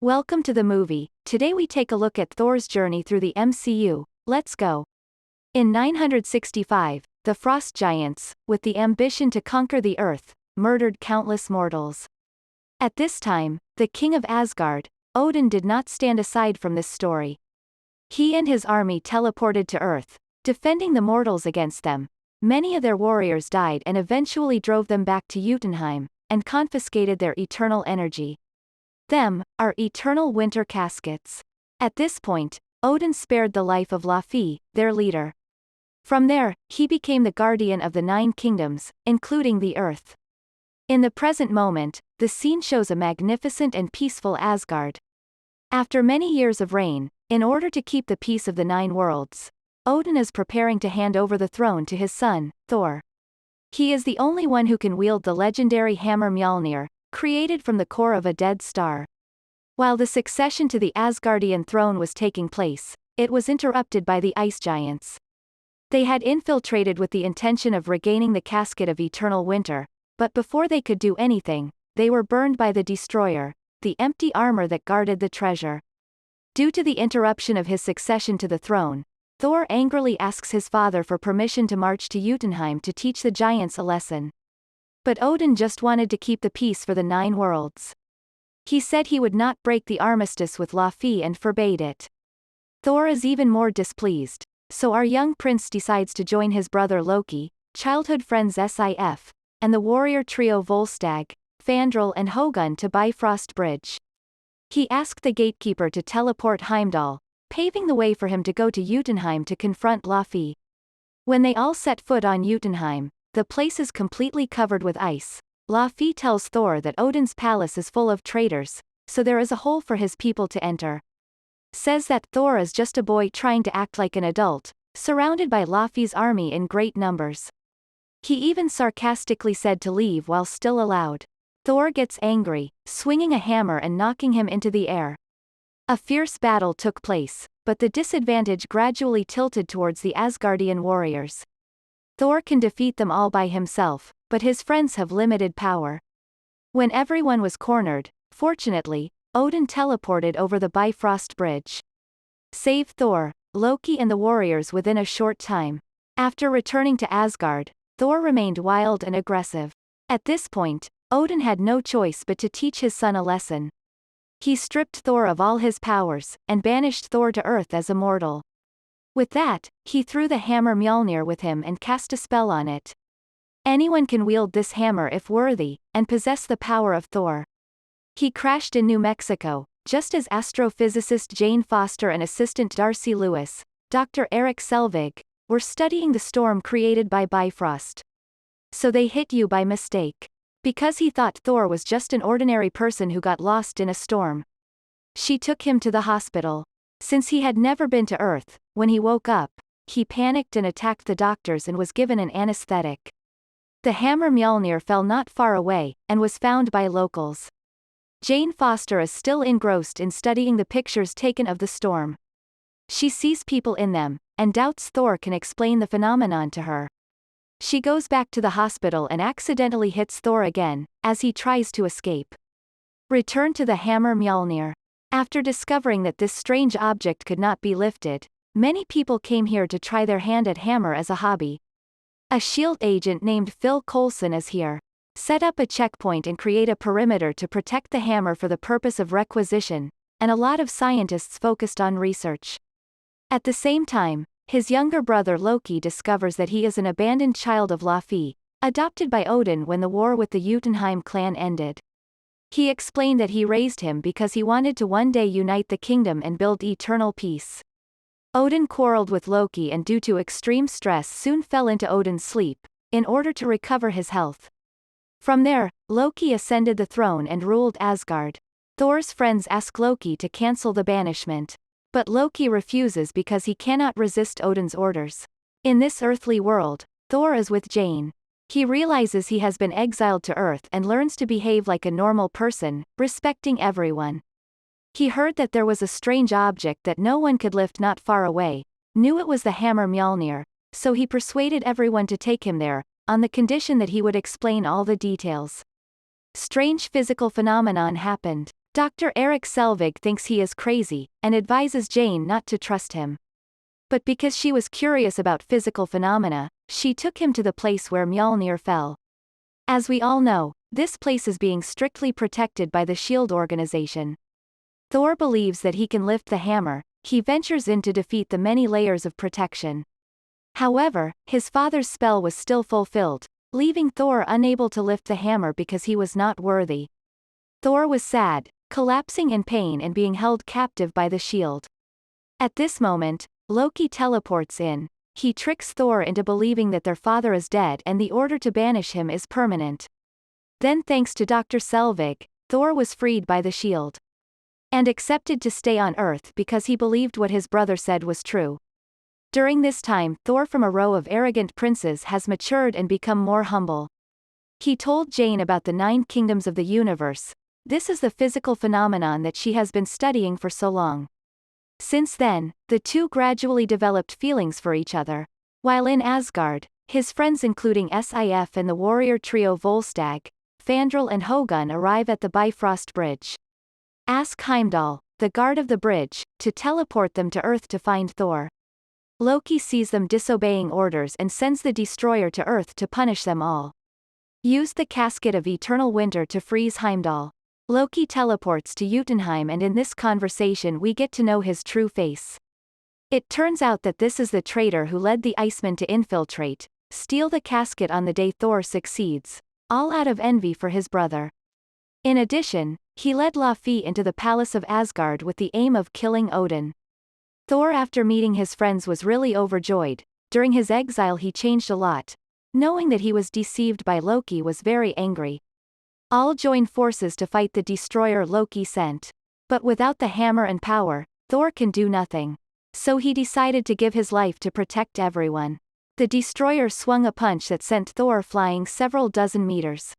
Welcome to the movie. Today we take a look at Thor's journey through the MCU. Let's go. In 965, the Frost Giants, with the ambition to conquer the Earth, murdered countless mortals. At this time, the king of Asgard, Odin, did not stand aside from this story. He and his army teleported to Earth, defending the mortals against them. Many of their warriors died and eventually drove them back to Jotunheim, and confiscated their eternal energy. Them are eternal winter caskets. At this point, Odin spared the life of Laufey, their leader. From there, he became the guardian of the 9 kingdoms, including the Earth. In the present moment, the scene shows a magnificent and peaceful Asgard. After many years of reign, in order to keep the peace of the 9 worlds, Odin is preparing to hand over the throne to his son, Thor. He is the only one who can wield the legendary hammer Mjolnir, created from the core of a dead star. While the succession to the Asgardian throne was taking place, it was interrupted by the ice giants. They had infiltrated with the intention of regaining the casket of eternal winter, but before they could do anything, they were burned by the destroyer, the empty armor that guarded the treasure. Due to the interruption of his succession to the throne, Thor angrily asks his father for permission to march to Jotunheim to teach the giants a lesson. But Odin just wanted to keep the peace for the 9 worlds. He said he would not break the armistice with Laufey and forbade it. Thor is even more displeased, so our young prince decides to join his brother Loki, childhood friends Sif, and the warrior trio Volstagg, Fandral and Hogun to Bifrost Bridge. He asked the gatekeeper to teleport Heimdall, paving the way for him to go to Jotunheim to confront Laufey. When they all set foot on Jotunheim, the place is completely covered with ice. Laufey tells Thor that Odin's palace is full of traitors, so there is a hole for his people to enter. Says that Thor is just a boy trying to act like an adult, surrounded by Laufey's army in great numbers. He even sarcastically said to leave while still allowed. Thor gets angry, swinging a hammer and knocking him into the air. A fierce battle took place, but the disadvantage gradually tilted towards the Asgardian warriors. Thor can defeat them all by himself, but his friends have limited power. When everyone was cornered, fortunately, Odin teleported over the Bifrost Bridge. Saved Thor, Loki and the warriors within a short time. After returning to Asgard, Thor remained wild and aggressive. At this point, Odin had no choice but to teach his son a lesson. He stripped Thor of all his powers, and banished Thor to Earth as a mortal. With that, he threw the hammer Mjolnir with him and cast a spell on it. Anyone can wield this hammer if worthy, and possess the power of Thor. He crashed in New Mexico, just as astrophysicist Jane Foster and assistant Darcy Lewis, Dr. Eric Selvig, were studying the storm created by Bifrost. So they hit you by mistake. Because he thought Thor was just an ordinary person who got lost in a storm. She took him to the hospital. Since he had never been to Earth, when he woke up, he panicked and attacked the doctors and was given an anesthetic. The hammer Mjolnir fell not far away, and was found by locals. Jane Foster is still engrossed in studying the pictures taken of the storm. She sees people in them, and doubts Thor can explain the phenomenon to her. She goes back to the hospital and accidentally hits Thor again, as he tries to escape. Return to the hammer Mjolnir. After discovering that this strange object could not be lifted, many people came here to try their hand at hammer as a hobby. A SHIELD agent named Phil Coulson is here. Set up a checkpoint and create a perimeter to protect the hammer for the purpose of requisition, and a lot of scientists focused on research. At the same time, his younger brother Loki discovers that he is an abandoned child of Laufey, adopted by Odin when the war with the Jotunheim clan ended. He explained that he raised him because he wanted to one day unite the kingdom and build eternal peace. Odin quarreled with Loki and due to extreme stress soon fell into Odin's sleep, in order to recover his health. From there, Loki ascended the throne and ruled Asgard. Thor's friends ask Loki to cancel the banishment. But Loki refuses because he cannot resist Odin's orders. In this earthly world, Thor is with Jane. He realizes he has been exiled to Earth and learns to behave like a normal person, respecting everyone. He heard that there was a strange object that no one could lift not far away, knew it was the hammer Mjolnir, so he persuaded everyone to take him there, on the condition that he would explain all the details. Strange physical phenomenon happened. Dr. Eric Selvig thinks he is crazy, and advises Jane not to trust him. But because she was curious about physical phenomena, she took him to the place where Mjolnir fell. As we all know, this place is being strictly protected by the SHIELD organization. Thor believes that he can lift the hammer. He ventures in to defeat the many layers of protection. However, his father's spell was still fulfilled, leaving Thor unable to lift the hammer because he was not worthy. Thor was sad, collapsing in pain and being held captive by the shield. At this moment, Loki teleports in. He tricks Thor into believing that their father is dead and the order to banish him is permanent. Then, thanks to Dr. Selvig, Thor was freed by the shield. And accepted to stay on Earth because he believed what his brother said was true. During this time, Thor from a row of arrogant princes has matured and become more humble. He told Jane about the 9 kingdoms of the universe. This is the physical phenomenon that she has been studying for so long. Since then, the two gradually developed feelings for each other. While in Asgard, his friends including Sif and the warrior trio Volstagg, Fandral and Hogun arrive at the Bifrost Bridge. Ask Heimdall, the guard of the bridge, to teleport them to Earth to find Thor. Loki sees them disobeying orders and sends the destroyer to Earth to punish them all. Used the casket of eternal winter to freeze Heimdall. Loki teleports to Jotunheim and in this conversation we get to know his true face. It turns out that this is the traitor who led the Icemen to infiltrate, steal the casket on the day Thor succeeds, all out of envy for his brother. In addition, he led Laufey into the palace of Asgard with the aim of killing Odin. Thor, after meeting his friends, was really overjoyed. During his exile he changed a lot. Knowing that he was deceived by Loki was very angry. All join forces to fight the destroyer Loki sent. But without the hammer and power, Thor can do nothing. So he decided to give his life to protect everyone. The destroyer swung a punch that sent Thor flying several dozen meters.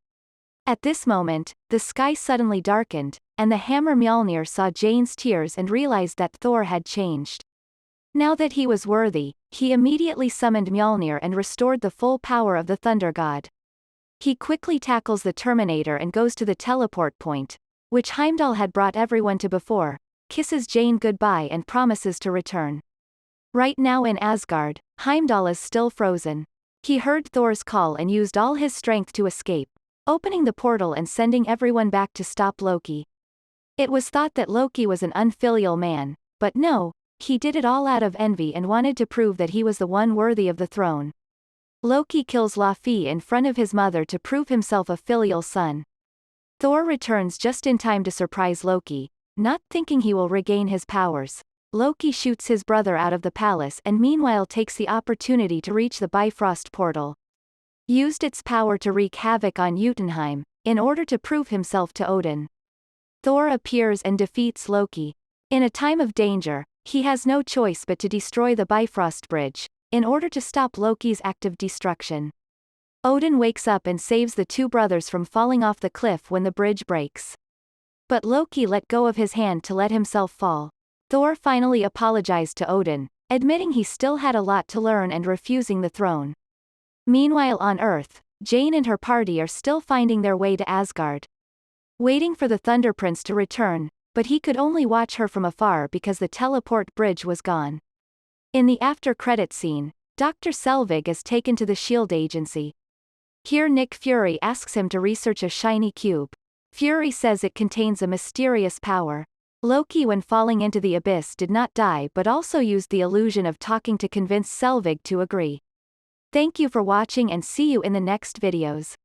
At this moment, the sky suddenly darkened, and the hammer Mjolnir saw Jane's tears and realized that Thor had changed. Now that he was worthy, he immediately summoned Mjolnir and restored the full power of the Thunder God. He quickly tackles the Terminator and goes to the teleport point, which Heimdall had brought everyone to before, kisses Jane goodbye and promises to return. Right now in Asgard, Heimdall is still frozen. He heard Thor's call and used all his strength to escape, opening the portal and sending everyone back to stop Loki. It was thought that Loki was an unfilial man, but no, he did it all out of envy and wanted to prove that he was the one worthy of the throne. Loki kills Laufey in front of his mother to prove himself a filial son. Thor returns just in time to surprise Loki, not thinking he will regain his powers. Loki shoots his brother out of the palace and meanwhile takes the opportunity to reach the Bifrost portal. Used its power to wreak havoc on Jotunheim, in order to prove himself to Odin. Thor appears and defeats Loki. In a time of danger, he has no choice but to destroy the Bifrost Bridge, in order to stop Loki's active destruction. Odin wakes up and saves the two brothers from falling off the cliff when the bridge breaks. But Loki let go of his hand to let himself fall. Thor finally apologized to Odin, admitting he still had a lot to learn and refusing the throne. Meanwhile on Earth, Jane and her party are still finding their way to Asgard. Waiting for the Thunder Prince to return, but he could only watch her from afar because the teleport bridge was gone. In the after-credit scene, Dr. Selvig is taken to the SHIELD agency. Here Nick Fury asks him to research a shiny cube. Fury says it contains a mysterious power. Loki, when falling into the abyss, did not die but also used the illusion of talking to convince Selvig to agree. Thank you for watching and see you in the next videos.